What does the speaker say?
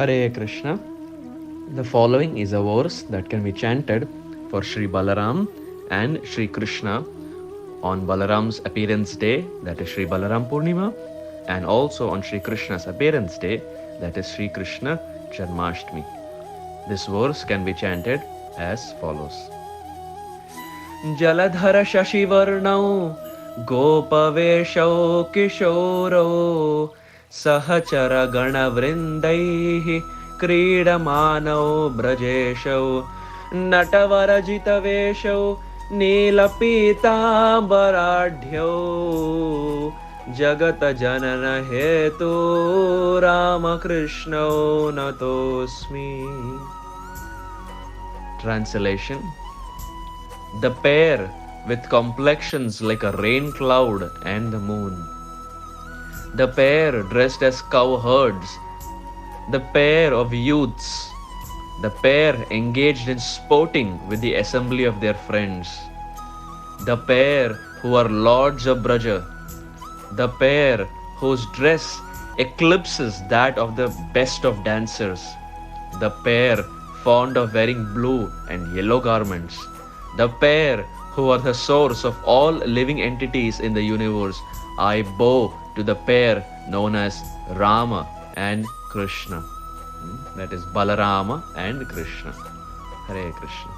Hare Krishna. The following is a verse that can be chanted for Sri Balaram and Sri Krishna on Balaram's appearance day, that is Sri Balaram Purnima, and also on Sri Krishna's appearance day, that is Sri Krishna Janmashtami. This verse can be chanted as follows. Jaladhara-sasi-varnau, gopa-vesau kisorau, sahacara-gana-vrndaih, kridamanau vrajesau, nata-vara-jita-vesau, nila-pitambaradhyau, jagata-janana-hetu, rama-krsnau natosmi. Translation. The pair with complexions like a raincloud and the moon. The pair dressed as cowherds. The pair of youths. The pair engaged in sporting with the assembly of their friends. The pair who are Lords of Vraja. The pair whose dress eclipses that of the best of dancers. The pair fond of wearing blue and yellow garments. The pair who are the source of all living entities in the universe. I bow to the pair known as Rama and Krsna. That is Balarama and Krishna. Hare Krishna.